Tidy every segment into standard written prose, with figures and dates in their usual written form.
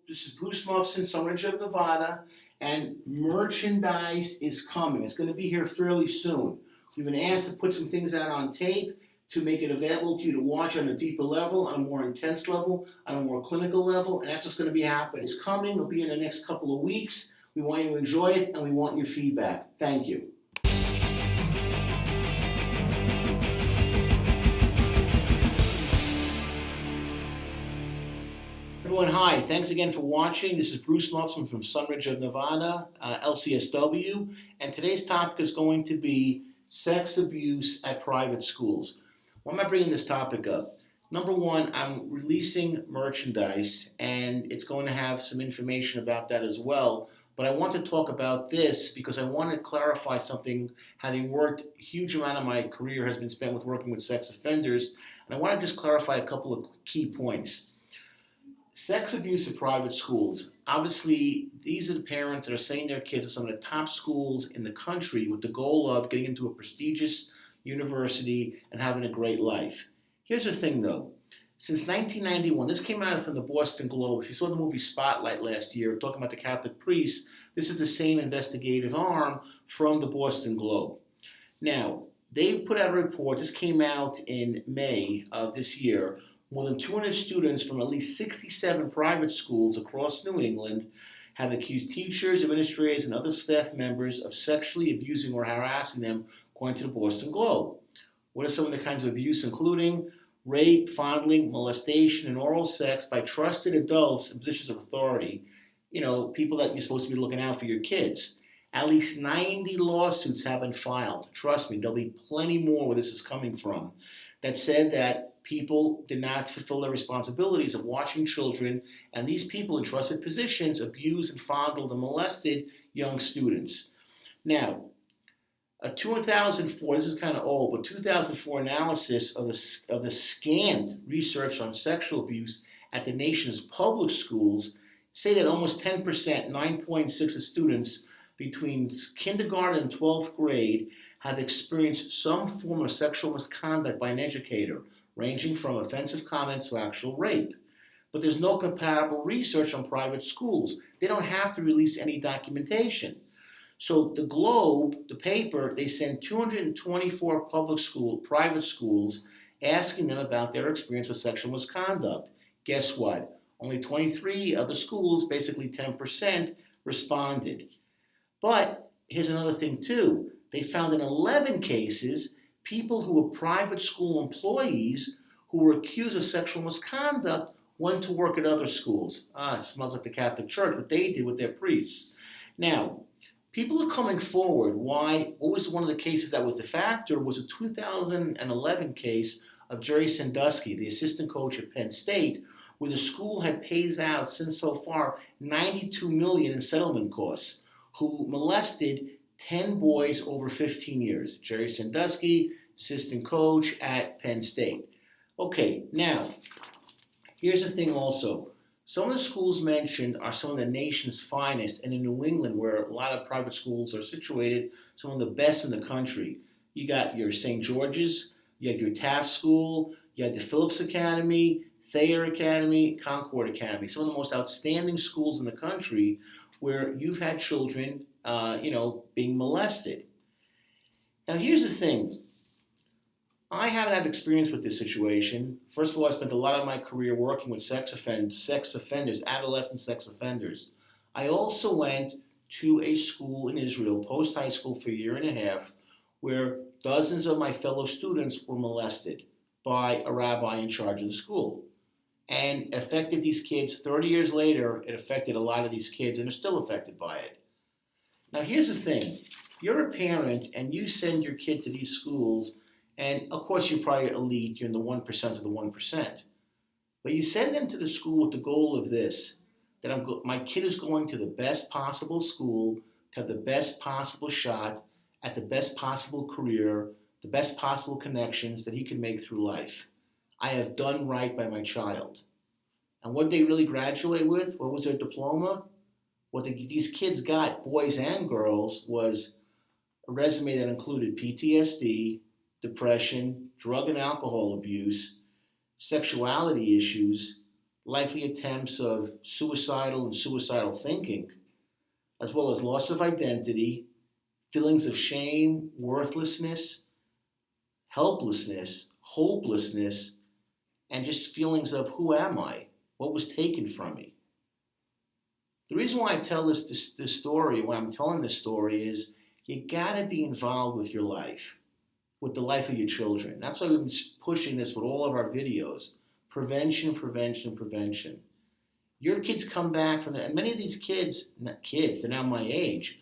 This is Bruce Muffson, Sunridge of Nevada, and merchandise is coming. It's going to be here fairly soon. We've been asked to put some things out on tape to make it available to you to watch on a deeper level, on a more intense level, on a more clinical level, and that's what's going to be happening. It's coming. It'll be in the next couple of weeks. We want you to enjoy it, and we want your feedback. Thank you. Everyone, hi. Thanks again for watching. This is Bruce Muffson from Sunridge of Nevada, LCSW, and today's topic is going to be sex abuse at private schools. Why am I bringing this topic up? Number one, I'm releasing merchandise, and it's going to have some information about that as well. But I want to talk about this because I want to clarify something. Having worked, a huge amount of my career has been spent with working with sex offenders, and I want to just clarify a couple of key points. Sex abuse at private schools. Obviously, these are the parents that are sending their kids to some of the top schools in the country with the goal of getting into a prestigious university and having a great life. Here's the thing though. Since 1991, this came out from the Boston Globe. If you saw the movie Spotlight last year, talking about the Catholic priests, this is the same investigative arm from the Boston Globe. Now, they put out a report, this came out in May of this year. More than 200 students from at least 67 private schools across New England have accused teachers, administrators, and other staff members of sexually abusing or harassing them, according to the Boston Globe. What are some of the kinds of abuse, including rape, fondling, molestation, and oral sex by trusted adults in positions of authority? You know, people that you're supposed to be looking out for your kids. At least 90 lawsuits have been filed. Trust me, there'll be plenty more where this is coming from. That said that people did not fulfill their responsibilities of watching children, and these people in trusted positions abused and fondled and molested young students. Now, a 2004, this is kind of old, but 2004 analysis of the scanned research on sexual abuse at the nation's public schools say that almost 10%, 9.6 of students between kindergarten and 12th grade have experienced some form of sexual misconduct by an educator, ranging from offensive comments to actual rape. But there's no comparable research on private schools. They don't have to release any documentation. So the Globe, the paper, they sent 224 private schools asking them about their experience with sexual misconduct. Guess what? Only 23 of the schools, basically 10%, responded. But here's another thing too. They found in 11 cases people who were private school employees who were accused of sexual misconduct went to work at other schools. It smells like the Catholic Church, what they did with their priests. Now, people are coming forward. Why? What was one of the cases that was the factor was a 2011 case of Jerry Sandusky, the assistant coach at Penn State, where the school had paid out since so far $92 million in settlement costs, who molested 10 boys over 15 years. Jerry Sandusky, assistant coach at Penn State. Okay, now, here's the thing also. Some of the schools mentioned are some of the nation's finest, and in New England, where a lot of private schools are situated, some of the best in the country. You got your St. George's, you had your Taft School, you had the Phillips Academy, Thayer Academy, Concord Academy, some of the most outstanding schools in the country where you've had children being molested. Now, here's the thing. I haven't had experience with this situation. First of all, I spent a lot of my career working with sex offenders, adolescent sex offenders. I also went to a school in Israel, post-high school, for a year and a half, where dozens of my fellow students were molested by a rabbi in charge of the school. And affected these kids. 30 years later, it affected a lot of these kids, and they're still affected by it. Now, here's the thing. You're a parent, and you send your kid to these schools, and of course, you're probably elite. You're in the 1% of the 1%. But you send them to the school with the goal of this, that my kid is going to the best possible school, to have the best possible shot at the best possible career, the best possible connections that he can make through life. I have done right by my child. And what did they really graduate with? What was their diploma? What these kids got, boys and girls, was a resume that included PTSD, depression, drug and alcohol abuse, sexuality issues, likely attempts of suicidal and suicidal thinking, as well as loss of identity, feelings of shame, worthlessness, helplessness, hopelessness, and just feelings of who am I? What was taken from me? The reason why I tell this story, why I'm telling this story, is you gotta be involved with your life, with the life of your children. That's why we've been pushing this with all of our videos. Prevention, prevention, prevention. Your kids come back from and many of these kids, not kids, they're now my age,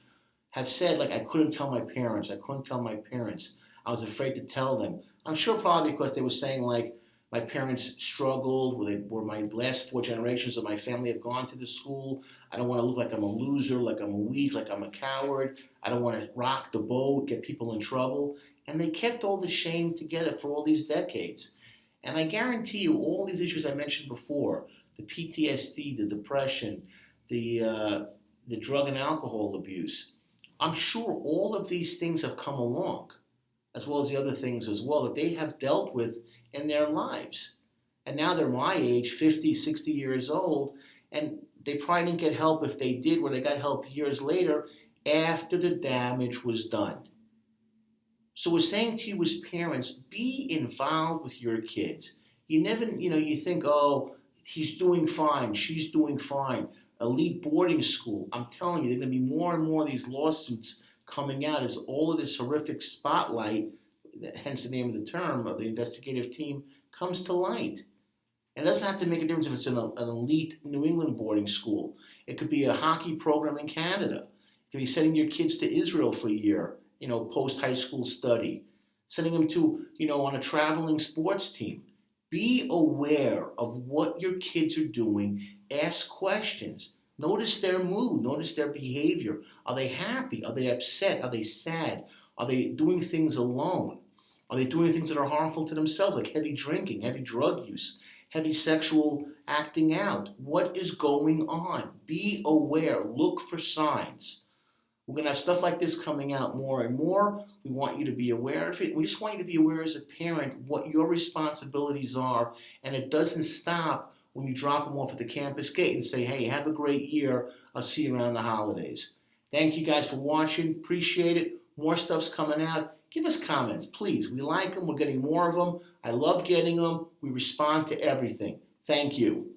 have said, like, I couldn't tell my parents, I couldn't tell my parents. I was afraid to tell them. I'm sure probably because they were saying, like, my parents struggled, were my last 4 generations of my family have gone to the school. I don't want to look like I'm a loser, like I'm a weak, like I'm a coward. I don't want to rock the boat, get people in trouble. And they kept all the shame together for all these decades. And I guarantee you, all these issues I mentioned before, the PTSD, the depression, the drug and alcohol abuse, I'm sure all of these things have come along, as well as the other things as well, that they have dealt with in their lives. And now they're my age, 50, 60 years old, and they probably didn't get help if they did, or they got help years later after the damage was done. So we're saying to you as parents, be involved with your kids. You never, you think, oh, he's doing fine, she's doing fine. Elite boarding school. I'm telling you, there are going to be more and more of these lawsuits coming out as all of this horrific spotlight, hence the name of the term of the investigative team, comes to light. And it doesn't have to make a difference if it's an elite New England boarding school. It could be a hockey program in Canada. It could be sending your kids to Israel for a year, post-high school study. Sending them to, on a traveling sports team. Be aware of what your kids are doing. Ask questions. Notice their mood. Notice their behavior. Are they happy? Are they upset? Are they sad? Are they doing things alone? Are they doing things that are harmful to themselves, like heavy drinking, heavy drug use, heavy sexual acting out? What is going on? Be aware. Look for signs. We're going to have stuff like this coming out more and more. We want you to be aware of it. We just want you to be aware as a parent what your responsibilities are, and it doesn't stop when you drop them off at the campus gate and say, hey, have a great year. I'll see you around the holidays. Thank you guys for watching. Appreciate it. More stuff's coming out. Give us comments, please. We like them. We're getting more of them. I love getting them. We respond to everything. Thank you.